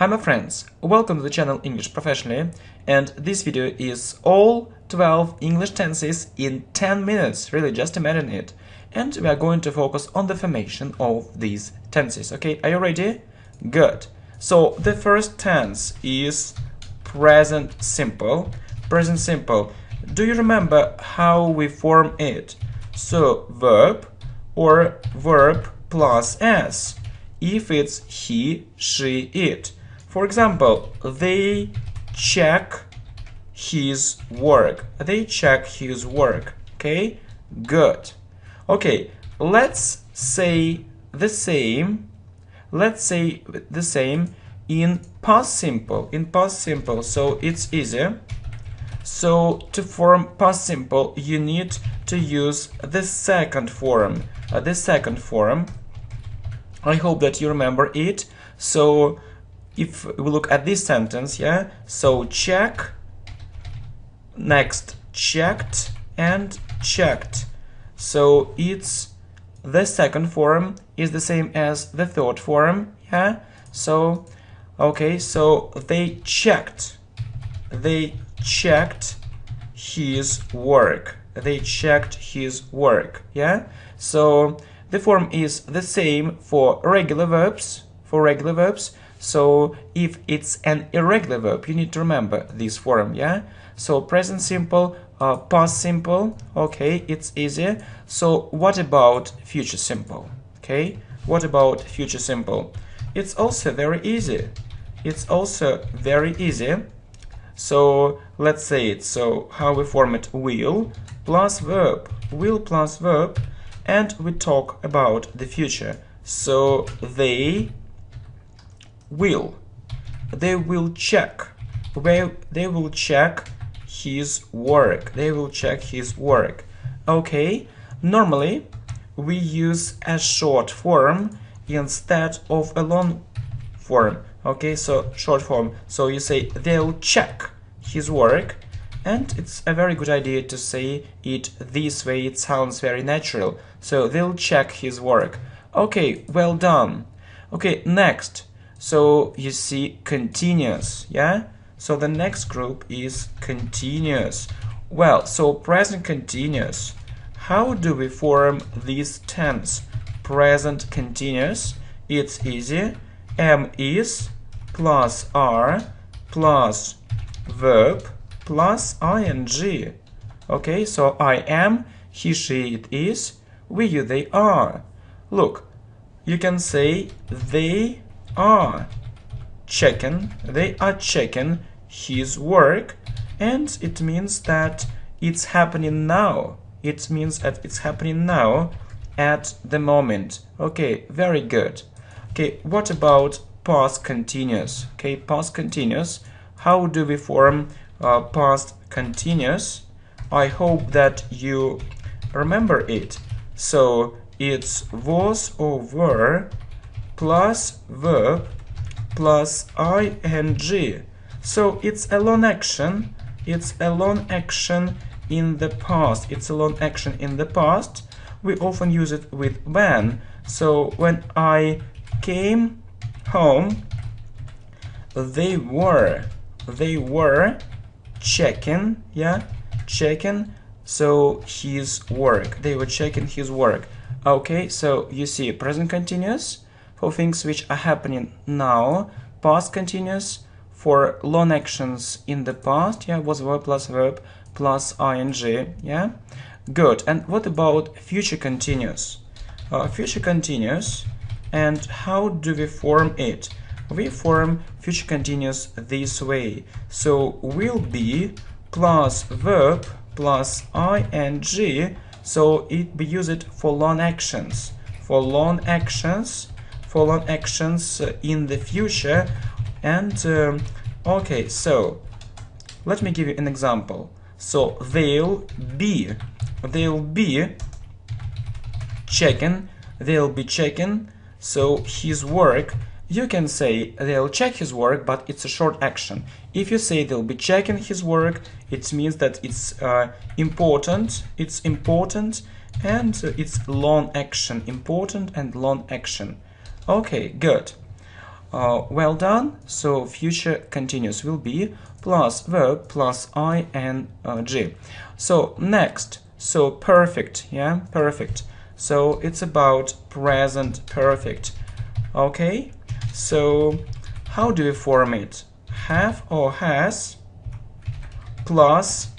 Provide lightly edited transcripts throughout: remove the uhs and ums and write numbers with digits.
Hi my friends, welcome to the channel English Professionally, and this video is all 12 English tenses in 10 minutes, really just imagine it. And we are going to focus on the formation of these tenses, okay? Are you ready? Good. So the first tense is present simple. Present simple. Do you remember how we form it? So verb or verb plus s. If it's he, she, it. For example, they check his work. They check his work. Okay? Good. Okay, let's say the same. Let's say the same in past simple. In past simple, so it's easier. So to form past simple, you need to use the second form. I hope that you remember it. So if we look at this sentence, yeah, so check, next checked and checked. So it's the second form is the same as the third form, yeah. So okay, so they checked his work. They checked his work, yeah. So the form is the same for regular verbs. So if it's an irregular verb, you need to remember this form, yeah. So present simple, past simple, okay, it's easy. So what about future simple? Okay, what about future simple? It's also very easy. So let's say it. So how we form it? Will plus verb, and we talk about the future. So they will check his work. Okay, normally we use a short form instead of a long form. Okay, so short form, so you say they'll check his work, and it's a very good idea to say it this way. It sounds very natural. So they'll check his work. Okay, well done. Okay, next. So you see continuous, yeah? So the next group is continuous. Well, so present continuous. How do we form this tense? Present continuous. It's easy. Am is plus are plus verb plus ing. Okay, so I am, he, she, it is, we, you, they are. Look, you can say they are checking his work, and it means that it's happening now. It means that it's happening now at the moment. Okay, very good. Okay, what about past continuous? Okay, past continuous. How do we form past continuous? I hope that you remember it. So it's was or were plus verb plus ing. So it's a long action. It's a long action in the past. We often use it with when. So when I came home, they were checking, yeah, so his work. They were checking his work. Okay, so you see present continuous for things which are happening now, past continuous for long actions in the past, yeah, was verb plus ing, yeah. Good. And what about future continuous? Future continuous, and how do we form it? We form future continuous this way. So will be plus verb plus ing. So it be used for long actions. In the future. And okay, so let me give you an example. So they'll be checking. So his work. You can say they'll check his work, but it's a short action. If you say they'll be checking his work, it means that it's important. And it's long action. Important and long action. Okay, good. well done. So future continuous will be plus verb plus ing. So next, so perfect, yeah, perfect. So it's about present perfect. Okay, so how do we form it? Have or has plus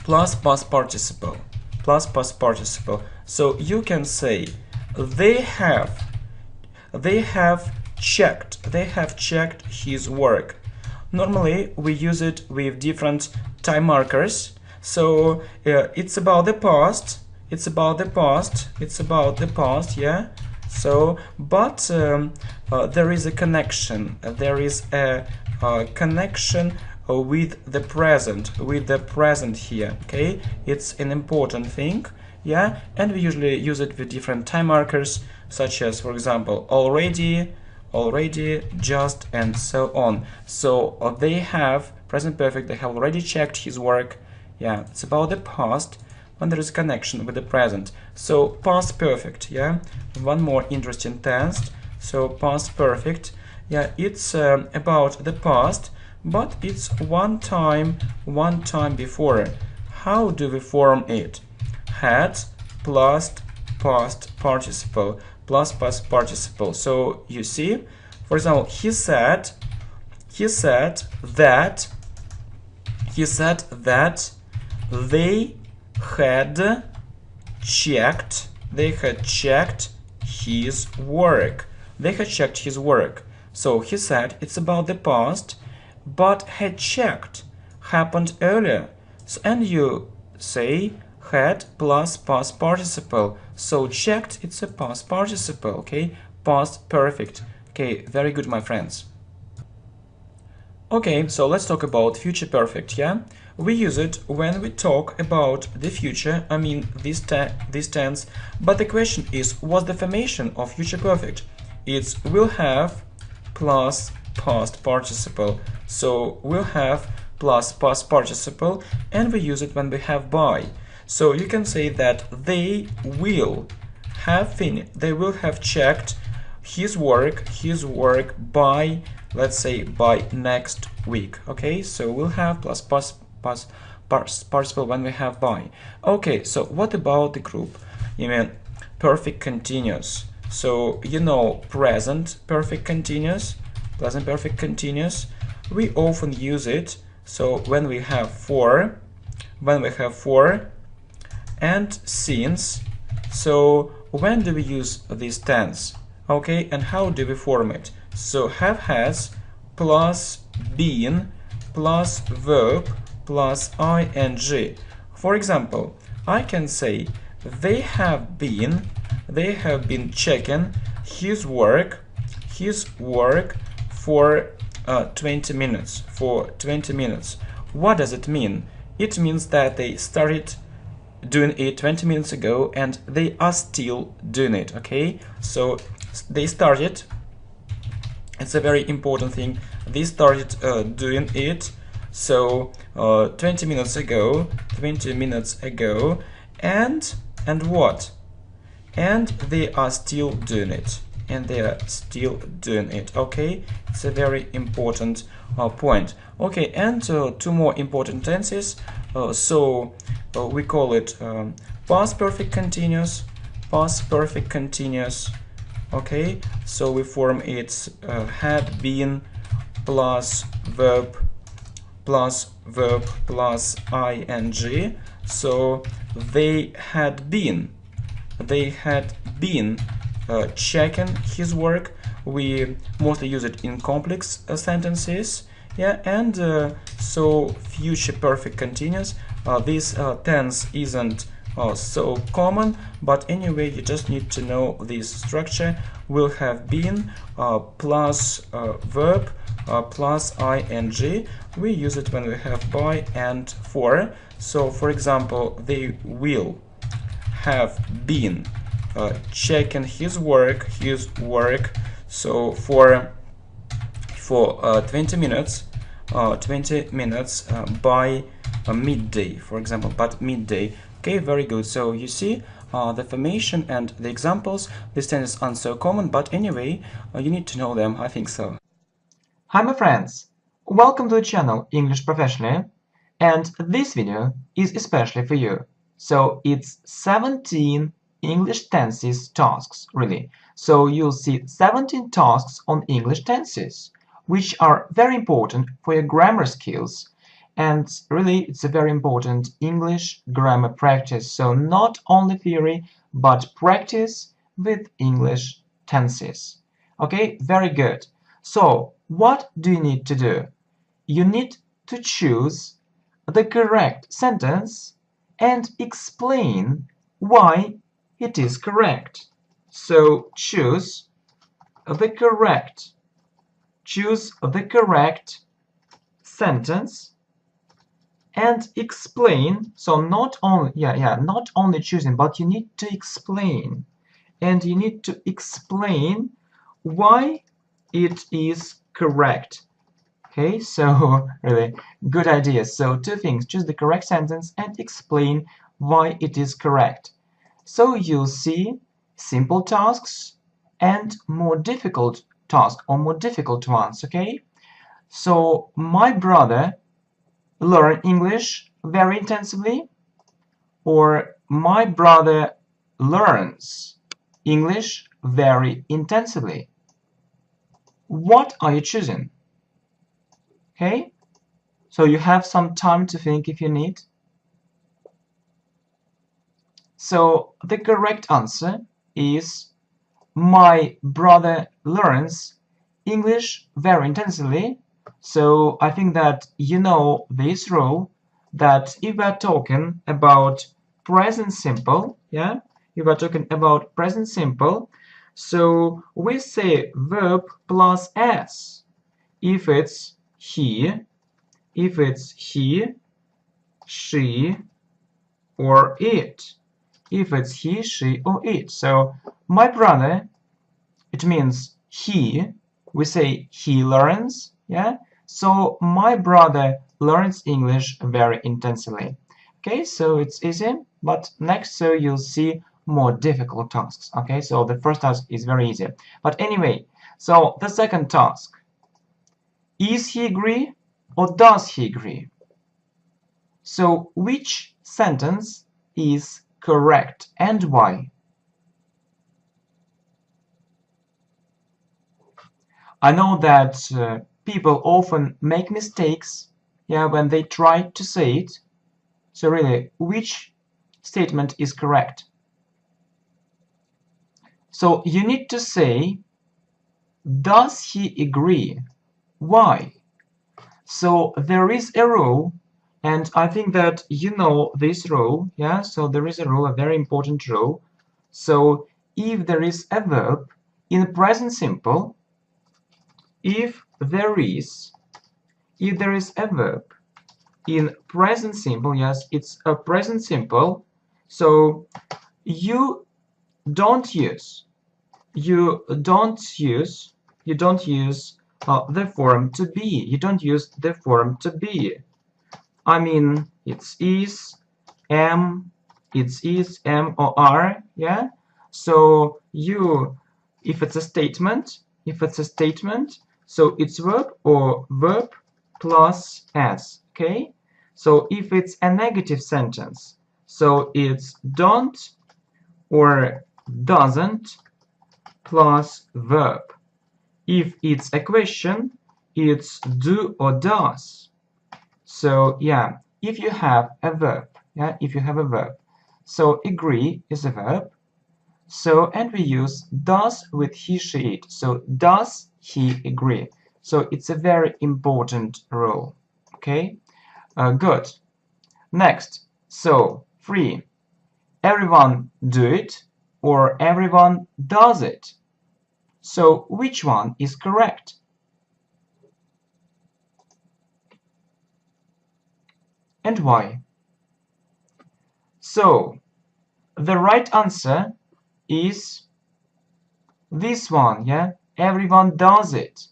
past participle, plus past participle. So you can say they have checked his work. Normally we use it with different time markers. So it's about the past, yeah. So but there is a connection, connection with the present here. Okay, it's an important thing, yeah. And we usually use it with different time markers, such as, for example, already, just, and so on. So they have present perfect, they have already checked his work. Yeah, it's about the past when there is a connection with the present. So past perfect, yeah. One more interesting tense. So past perfect, yeah, it's about the past, but it's one time before. How do we form it? Had plus past participle plus past participle. So you see, for example, he said that they had checked his work. They had checked his work. So he said it's about the past, but had checked happened earlier. So, and you say had plus past participle. So checked, it's a past participle, okay? Past perfect. Okay, very good, my friends. Okay, so let's talk about future perfect, yeah? We use it when we talk about the future, I mean this tense, but the question is, what's the formation of future perfect? It's will have plus past participle. So will have plus past participle, and we use it when we have by. So you can say that they will have checked his work by, let's say, by next week. Okay, so we'll have plus past participle when we have by. Okay, so what about the group? You mean perfect continuous. So you know present perfect continuous, we often use it. So when we have for and since. So when do we use this tense? Okay, and how do we form it? So have has plus been plus verb plus ing. For example, I can say they have been checking his work for 20 minutes. What does it mean? It means that they started doing it 20 minutes ago and they are still doing it. Okay, so they started, it's a very important thing, they started doing it, so 20 minutes ago, and what? And they are still doing it, okay? It's a very important point. Okay, and two more important tenses. We call it past perfect continuous, okay? So we form it had been plus verb plus ing. So they had been checking his work. We mostly use it in complex sentences, yeah. And so future perfect continuous, this tense isn't so common, but anyway, you just need to know this structure. Will have been plus verb plus ing. We use it when we have by and for. So for example, they will have been checking his work so for 20 minutes by midday, for example, but midday. Okay, very good. So you see, the formation and the examples. These tenses aren't so common, but anyway, you need to know them, I think so. Hi my friends! Welcome to the channel English Professionally, and this video is especially for you. So it's 17 English tenses tasks, really. So you'll see 17 tasks on English tenses, which are very important for your grammar skills. And really, it's a very important English grammar practice. So not only theory, but practice with English tenses. Okay, very good. So, what do you need to do? You need to choose the correct sentence and explain why it is correct. So, choose the correct sentence and explain. So not only choosing, but you need to explain, and you need to explain why it is correct. Okay, so really good idea. So two things: choose the correct sentence and explain why it is correct. So you'll see simple tasks and more difficult tasks, or more difficult ones. Okay, so my brother learn English very intensively, or my brother learns English very intensively. What are you choosing? Okay, so you have some time to think if you need. So the correct answer is my brother learns English very intensively. So I think that you know this rule, that if we're talking about present simple, yeah, if we're talking about present simple, so we say verb plus s if it's he, she, or it. If it's he, she, or it. So my brother, it means he. We say he learns, yeah. So my brother learns English very intensely. Okay, so it's easy. But next, so you'll see more difficult tasks. Okay, so the first task is very easy. But anyway, so the second task. Is he agree or does he agree? So which sentence is correct and why? I know that people often make mistakes, yeah, when they try to say it. So really, which statement is correct? So you need to say, does he agree? Why? So there is a rule, and I think that you know this rule, yeah? So there is a rule, a very important rule. So if there is a verb in present simple, if there is a verb in present simple, yes, it's a present simple, so you don't use the form to be. You don't use the form to be. I mean, it's is, am, or are, yeah. So if it's a statement, so it's verb or verb plus s. Okay. So if it's a negative sentence, so it's don't or doesn't plus verb. If it's a question, it's do or does. So yeah, if you have a verb, so agree is a verb. So and we use does with he, she, it. So does he agree? So it's a very important rule. Okay, good. Next, so 3. Everyone do it or everyone does it. So which one is correct? And why? So the right answer is this one, yeah? Everyone does it.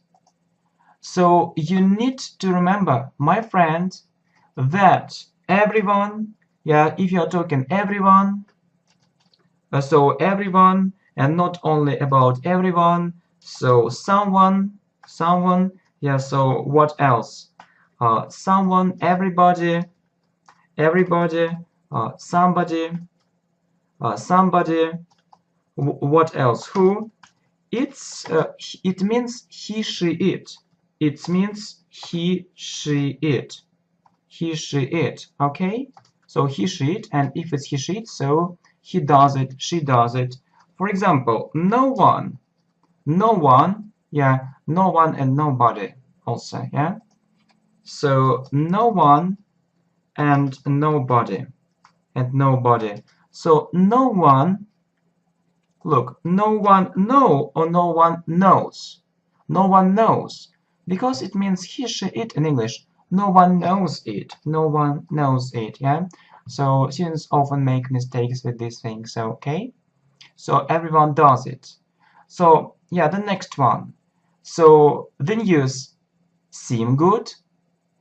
So you need to remember, my friend, that everyone, yeah, if you're talking everyone, So everyone, and not only about everyone. So someone, yeah. So what else? Someone, everybody, somebody, somebody. What else? Who? It means he, she, it. It means he, she, it. He, she, it. Okay? So he, she, it, and if it's he, she, it, so he does it, she does it. For example, no one, yeah, no one and nobody also, yeah? So no one and nobody, So no one, look, no one know or no one knows. No one knows. Because it means he, she, it in English. No one knows it. No one knows it, yeah? So students often make mistakes with these things, okay? So everyone does it. So, yeah, the next one. So the news seem good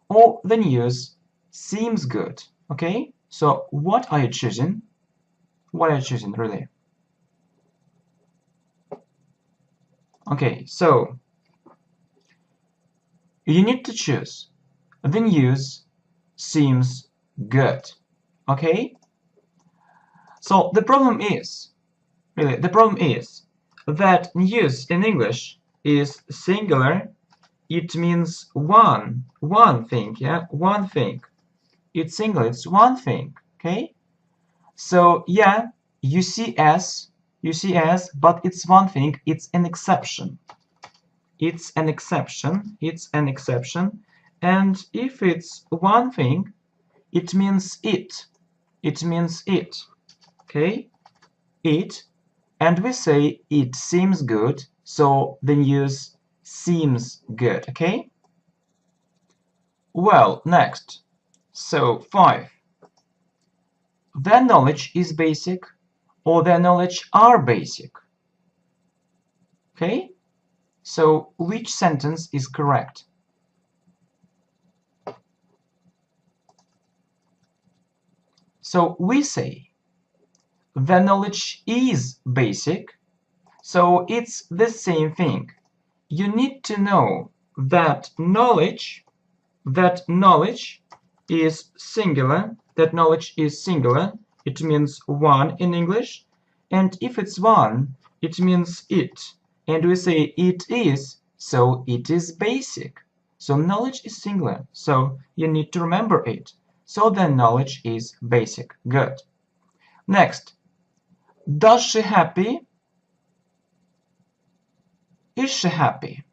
or the news seems good, okay? So what are you choosing? What are you choosing, really? Okay, so you need to choose. The news seems good. Okay? So the problem is, really, the problem is that news in English is singular. It means one thing, yeah? One thing. It's singular, it's one thing, okay? So, yeah, you see as, but it's one thing, it's an exception. It's an exception, and if it's one thing, it means it, okay, it, and we say it seems good, so the news seems good, okay. Well, next, so 5, their knowledge is basic or their knowledge are basic, okay. So which sentence is correct? So we say the knowledge is basic, so it's the same thing. You need to know that knowledge is singular, it means one in English, and if it's one, it means it, and we say it is, so it is basic. So knowledge is singular, so you need to remember it. So then knowledge is basic. Good. Next, does she happy? Is she happy?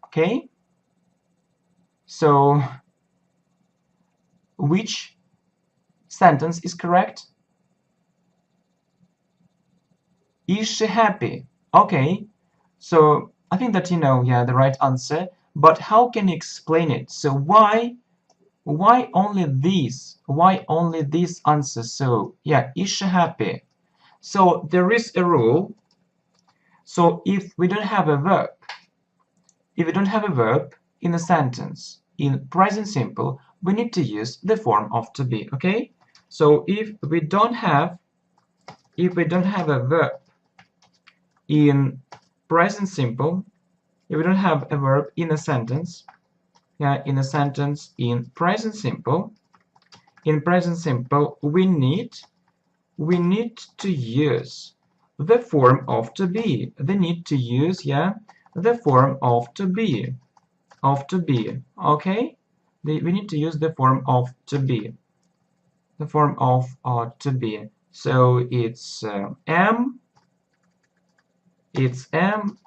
Okay. So which sentence is correct? Is she happy? Okay. So I think that you know, yeah, the right answer. But how can you explain it? So why only these? Why only these answers? So yeah, is she happy? So there is a rule. So if we don't have a verb, in a sentence in present simple, we need to use the form of to be. Okay. So if we don't have a verb in present simple, if we don't have a verb in a sentence, yeah, in a sentence in present simple, we need to use the form of to be. They need to use, yeah, the form of to be, okay. We need to use the form of to be, to be. So it's am,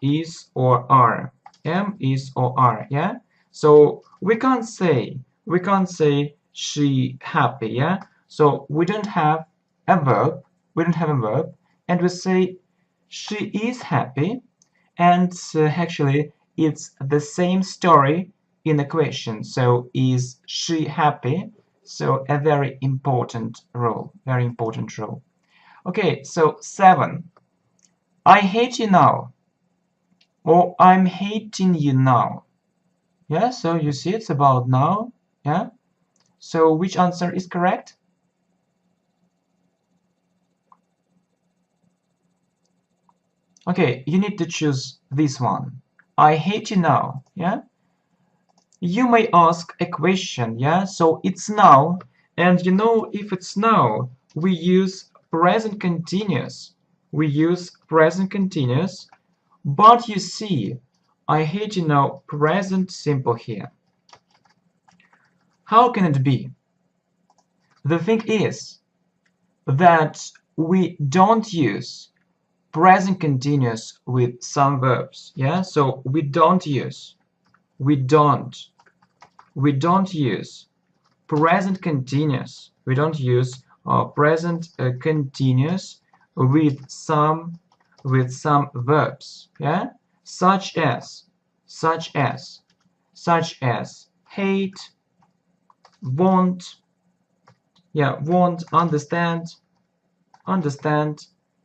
is, or are. Am, is, or are, yeah. So we can't say she happy, yeah. So we don't have a verb, and we say she is happy, and actually it's the same story in the question. So is she happy? So a very important role, Okay, so 7. I hate you now, or I'm hating you now. Yeah, so you see it's about now. Yeah. So which answer is correct? Okay, you need to choose this one. I hate you now, yeah? You may ask a question, yeah? So it's now, and you know if it's now, we use present continuous. We use present continuous, but you see, I hate you now, present simple here. How can it be? The thing is that we don't use present continuous with some verbs, yeah? So we don't use present continuous. We don't use present continuous with some verbs, yeah, such as hate, want, yeah, want, understand,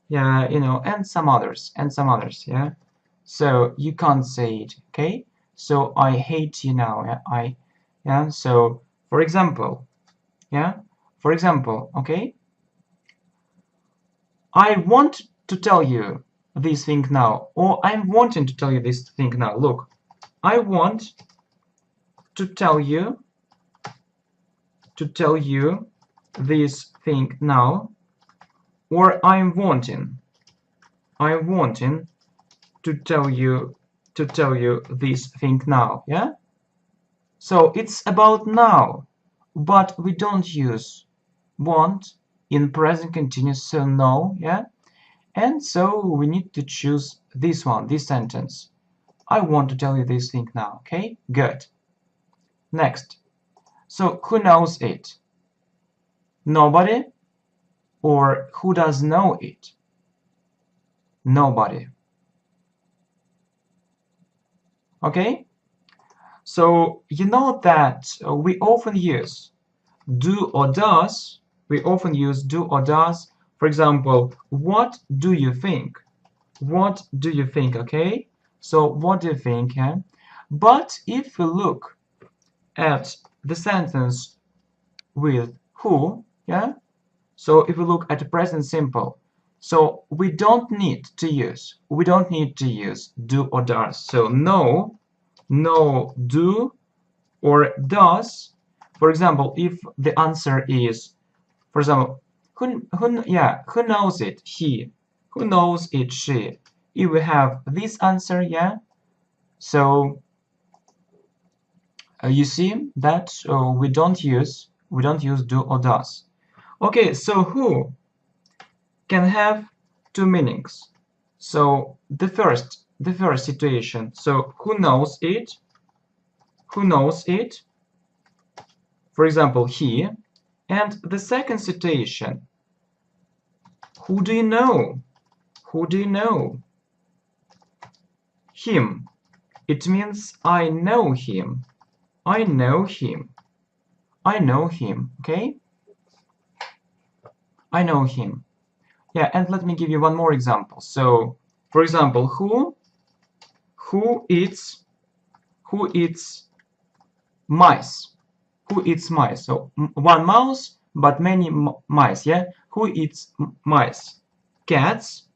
yeah, you know, and some others, yeah. So you can't say it, okay? So I hate you now, yeah, yeah. So for example, yeah, for example, okay, I want to tell you this thing now, or I'm wanting to tell you this thing now. Look, I want to tell you this thing now, or I'm wanting to tell you this thing now, yeah? So it's about now, but we don't use want in present continuous, so no, yeah? And so we need to choose this one, this sentence. I want to tell you this thing now, okay? Good. Next. So who knows it? Nobody? Or who does know it? Nobody. Okay? So you know that we often use do or does. We often use do or does. For example, what do you think? What do you think? Okay? So what do you think? Yeah? But if we look at the sentence with who, yeah? So if we look at the present simple, so we don't need to use do or does. So no, do or does. For example, if the answer is, for example, who knows it? He. Who knows it? She. If we have this answer, yeah. So you see that we don't use do or does. Okay, so who can have two meanings. So the first situation. So who knows it? Who knows it? For example, he. And the second situation. Who do you know? Who do you know? Him. It means I know him. I know him. I know him. Okay? I know him. Yeah, and let me give you one more example. So, for example, who eats mice? Who eats mice? So one mouse, but many mice. Yeah, who eats mice? Cats.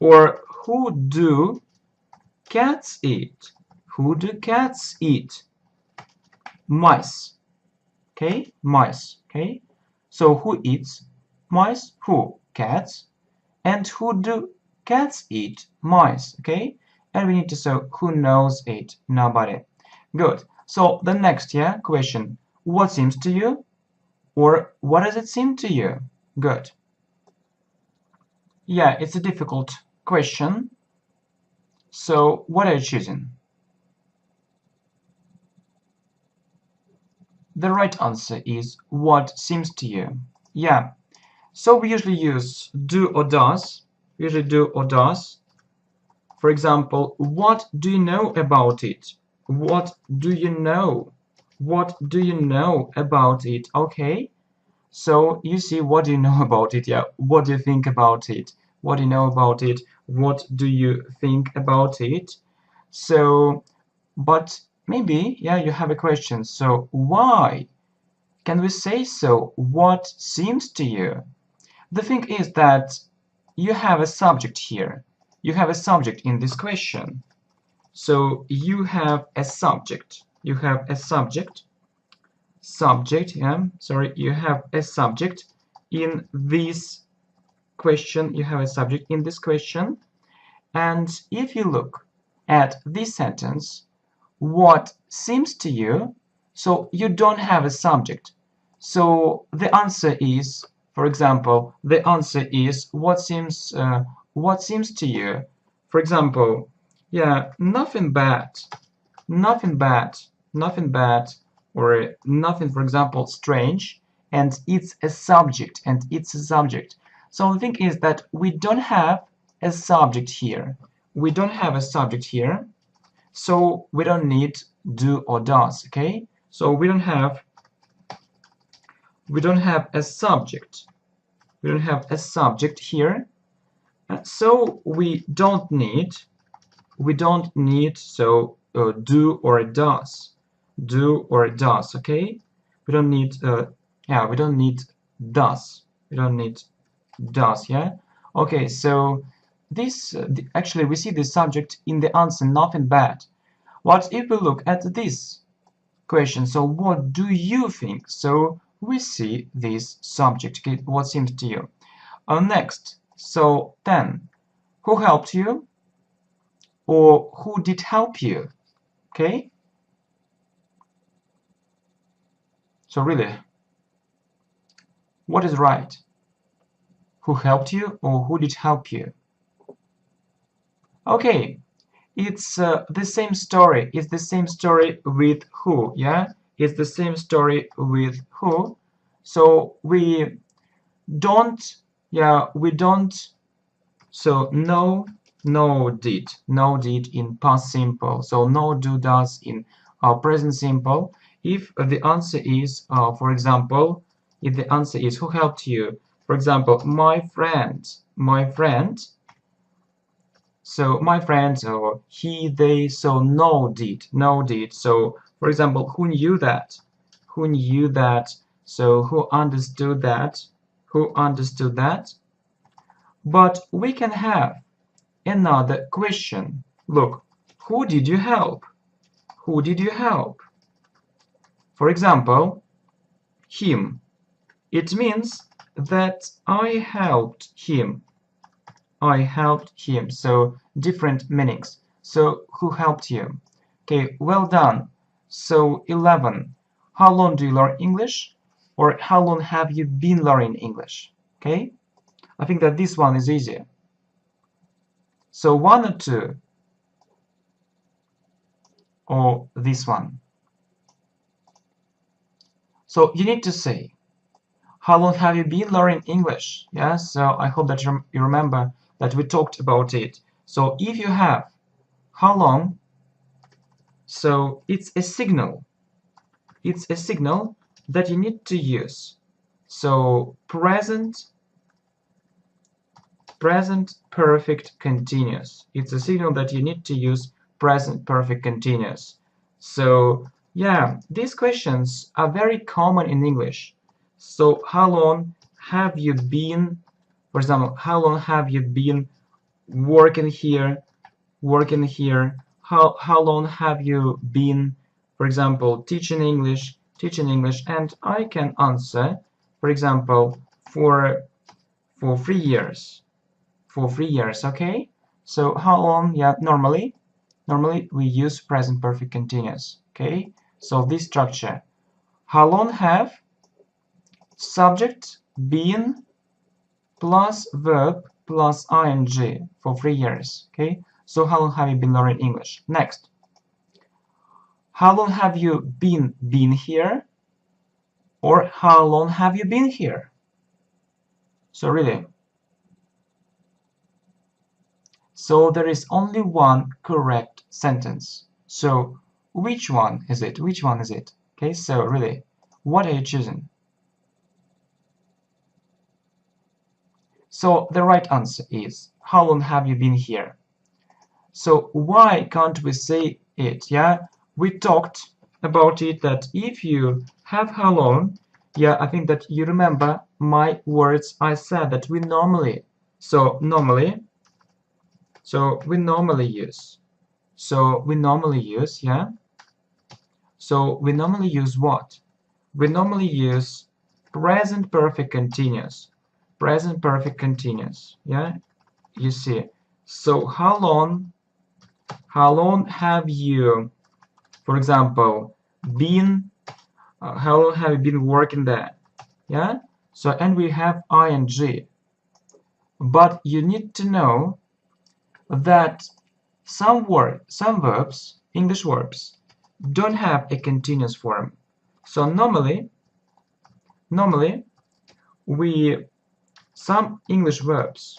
Or who do cats eat? Who do cats eat? Mice. Okay, mice. Okay, so who eats mice? Who? Cats. And who do cats eat? Mice. Okay, and we need to say who knows it? Nobody. Good. So the next question. What seems to you? Or what does it seem to you? Good. Yeah, it's a difficult question. So what are you choosing? The right answer is what seems to you. Yeah. So we usually use do or does. For example, what do you know about it? What do you know? What do you know about it? Okay. So you see, what do you know about it? Yeah. What do you think about it? What do you know about it? What do you think about it? So, but maybe, yeah, you have a question. So why? Can we say so? What seems to you? The thing is that you have a subject here. you have a subject in this question. So you have a subject. You have a subject. You have a subject in this question. You have a subject in this question. And if you look at this sentence, what seems to you, so you don't have a subject. So the answer is, for example, the answer is what seems to you. For example, yeah, nothing bad, nothing bad, nothing bad, or nothing, for example, strange, and it's a subject, So the thing is that we don't have a subject here. We don't have a subject here, so we don't need do or does, okay? So we don't have a subject. We don't have a subject here, so we don't need so do or does, okay? We don't need we don't need does. Yeah. Okay, so this actually we see the subject in the answer, nothing bad. What if we look at this question? So what do you think? So we see this subject. Okay, what seems to you? Next, so then, who helped you? Or who did help you? Okay? So really, what is right? Who helped you or who did help you? Okay, it's the same story. It's the same story with who, yeah? It's the same story with who. So we don't, so no did in past simple. So no do does in present simple. If the answer is, for example, if the answer is who helped you, for example, my friend, so my friend, or he, they, so no did. So for example, who knew that, so who understood that, but we can have another question. Look, who did you help? For example, him. It means that I helped him. So different meanings. So who helped you? Okay, well done. So 11. How long do you learn English? Or how long have you been learning English? Okay, I think that this one is easier. So 1 or 2, or this one. So you need to say, how long have you been learning English? Yeah, so I hope that you remember that we talked about it. So if you have how long, so it's a signal. That you need to use. So present perfect continuous. It's a signal that you need to use present perfect continuous. So yeah, these questions are very common in English. So how long have you been, for example, how long have you been working here? How long have you been, for example, teaching English? And I can answer, for example, for 3 years. Okay? So how long? Yeah, normally we use present perfect continuous. Okay? So this structure. How long have subject been plus verb plus ing for 3 years. Okay? So how long have you been learning English? Next. How long have you been here? Or how long have you been here? So really. So there is only one correct sentence. So which one is it? Okay, so really, what are you choosing? So the right answer is, how long have you been here? So why can't we say it? Yeah, we talked about it, that if you have how long, yeah, I think that you remember my words. I said that we normally So we normally use. Yeah. So we normally use what? We normally use present perfect continuous. Present perfect continuous. Yeah. You see. So how long have you, for example, been? How long have you been working there? Yeah. So and we have ing. But you need to know that some verbs, English verbs, don't have a continuous form. So normally we some English verbs,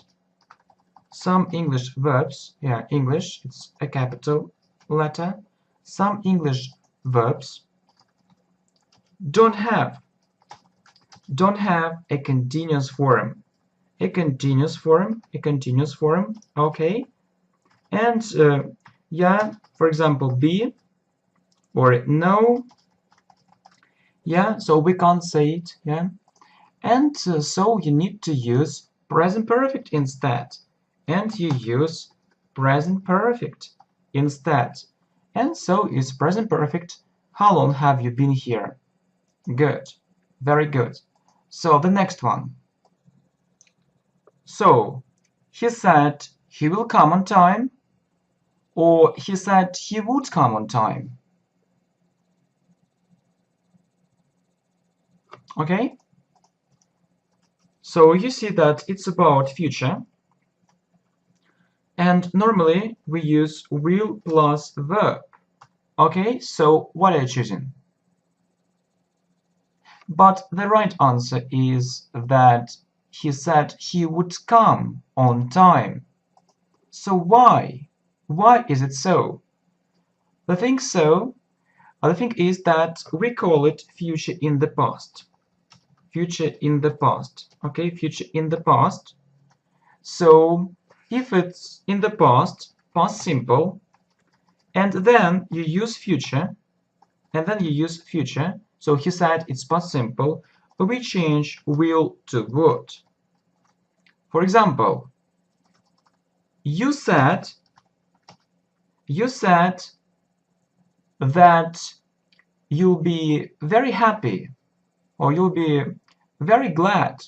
yeah, English, it's a capital letter. Some English verbs don't have a continuous form. A continuous form, okay? And yeah, for example, be or no, yeah, so we can't say it, yeah. And so you need to use present perfect instead. And you use present perfect instead. And so is present perfect. How long have you been here? Good. Very good. So the next one. So he said he will come on time, or he said he would come on time. Okay? So you see that it's about future. And normally we use will plus verb. Okay, so what are you choosing? But the right answer is that he said he would come on time. So why? Why is it so? The thing is that we call it future in the past. Future in the past. Okay, future in the past. So if it's in the past, past simple, and then you use future, so he said it's past simple, we change will to would. For example, you said that you'll be very happy, or you'll be very glad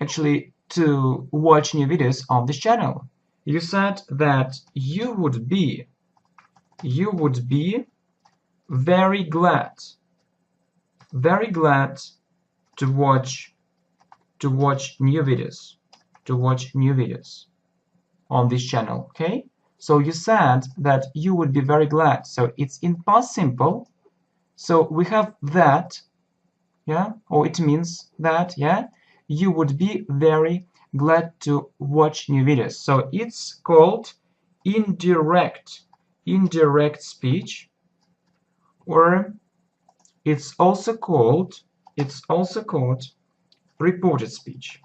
actually to watch new videos on this channel. You said that you would be very glad to watch new videos on this channel. Okay, so you said that you would be very glad, so it's in past simple, so we have that, yeah, or it means that, yeah, you would be very glad to watch new videos. So it's called indirect speech, or it's also called reported speech.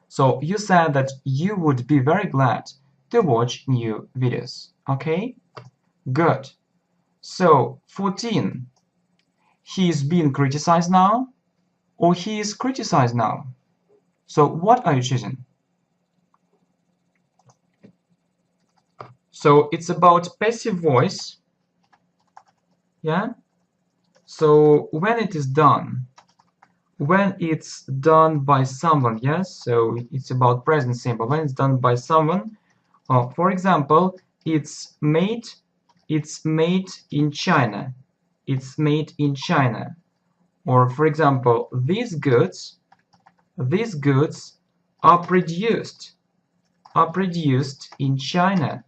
So you said that you would be very glad to watch new videos. Okay, good. So 14, he is being criticized now, or he is criticized now. So what are you choosing? So it's about passive voice, yeah. So when it is done, by someone, yes, so it's about present simple. When it's done by someone, for example, it's made in China. It's made in China. Or for example, these goods are produced in China.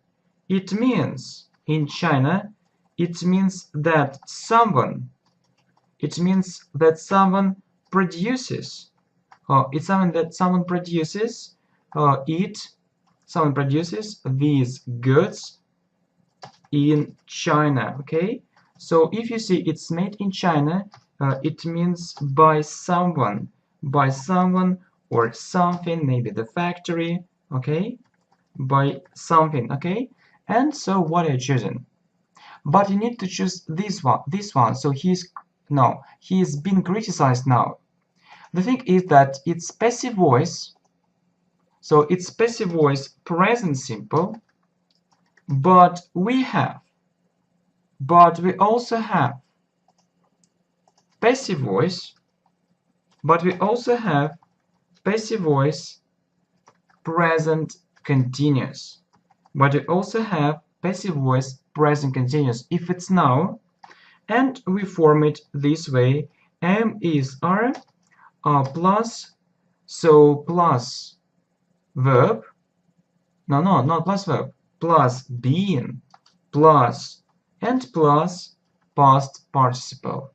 It means in China, it means that someone produces, it's something that someone produces these goods in China. Okay, so if you see it's made in China, it means by someone or something, maybe the factory. Okay, by something. Okay, and so what are you choosing? But you need to choose this one. So he's been criticized now. The thing is that it's passive voice, So it's passive voice present simple, but we also have passive voice, but we also have passive voice present continuous. But we also have passive voice present continuous if it's now, and we form it this way: am is are plus, so plus verb, no, not plus verb, plus being, plus, and plus past participle,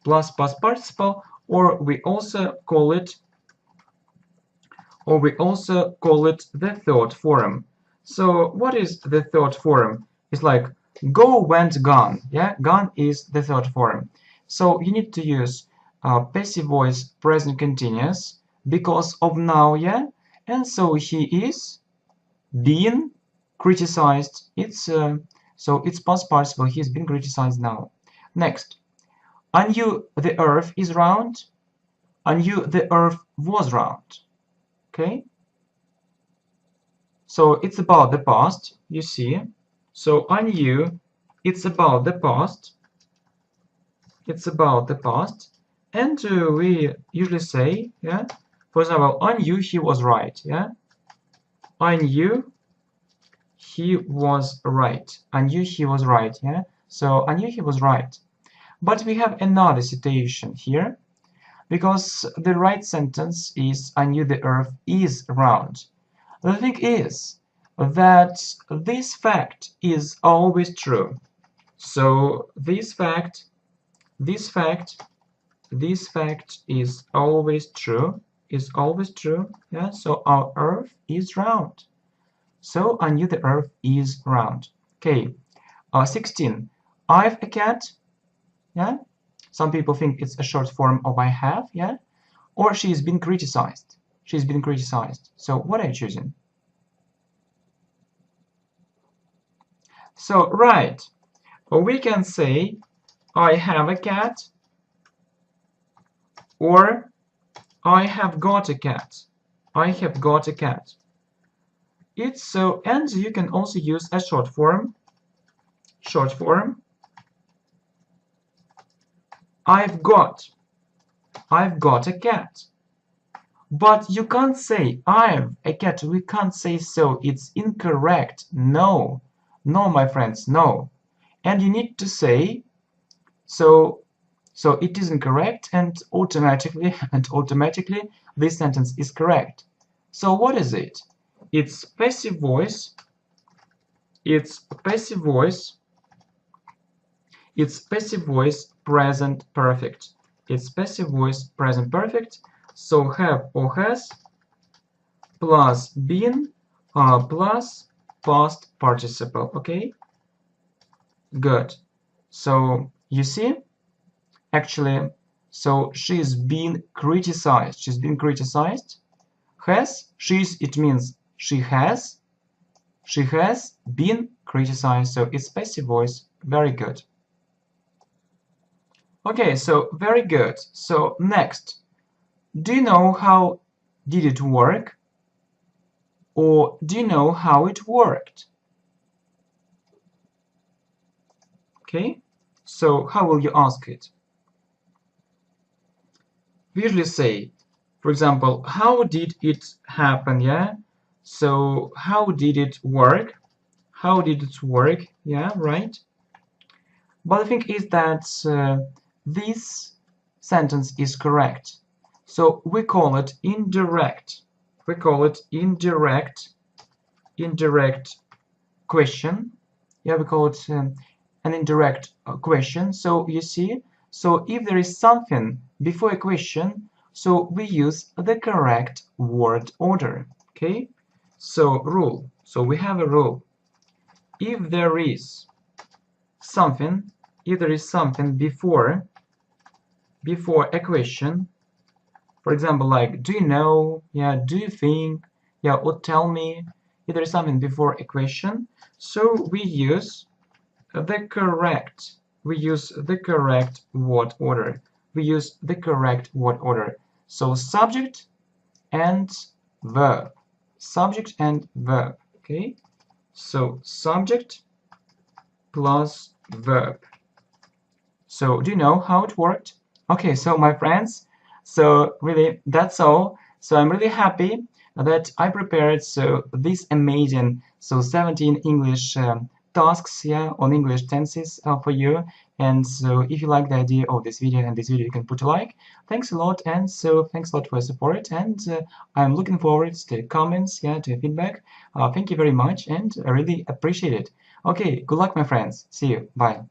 plus past participle, or we also call it the third form. So what is the third form? It's like go, went, gone. Yeah, gone is the third form. So you need to use passive voice present continuous because of now, yeah. And so he is being criticized. So it's past participle. He's been criticized now. Next, I knew the earth is round. I knew the earth was round. Okay. So it's about the past, you see. So I knew it's about the past. It's about the past. And we usually say, yeah, for example, I knew he was right, yeah. I knew he was right. I knew he was right, yeah. So I knew he was right. But we have another situation here, because the right sentence is I knew the earth is round. The thing is that this fact is always true. So this fact is always true, yeah. So our earth is round. So I knew the earth is round. Okay. 16. I've a cat, yeah. Some people think it's a short form of I have, yeah. Or she's been criticized. She's been criticized. So what are you choosing? So right, we can say I have a cat, or I have got a cat. I have got a cat. It's so, and you can also use a short form. Short form. I've got a cat. But you can't say I've a cat. We can't say so. It's incorrect. No. No, my friends, no. And you need to say so it is incorrect, and automatically this sentence is correct. So what is it? It's passive voice. It's passive voice. It's passive voice present perfect. It's passive voice present perfect. So have or has plus been plus past participle. Okay, good. So you see, actually, so she's been criticized. She's been criticized. Has, she's, it means she has been criticized. So it's passive voice. Very good. Okay, so very good. So next, do you know how did it work? Or do you know how it worked? Okay, so how will you ask it? We usually say, for example, how did it happen? Yeah, so how did it work? How did it work? Yeah, right. But the thing is that this sentence is correct. So we call it indirect. We call it indirect question. Yeah, we call it an indirect question. So you see, so if there is something before a question, so we use the correct word order. Okay, so rule. So we have a rule. If there is something before a question, for example, like do you know, yeah, do you think, yeah, or tell me, if there is something before a question, so we use the correct word order. We use the correct word order. So subject and verb. subject and verb. Okay, so subject plus verb. So do you know how it worked? Okay, so my friends, so really that's all. So I'm really happy that I prepared this amazing 17 English tasks here on English tenses for you. And so if you like the idea of this video and this video, you can put a like. Thanks a lot, and so thanks a lot for your support, and I'm looking forward to comments, yeah, to feedback. Thank you very much, and I really appreciate it. Okay, good luck, my friends. See you. Bye.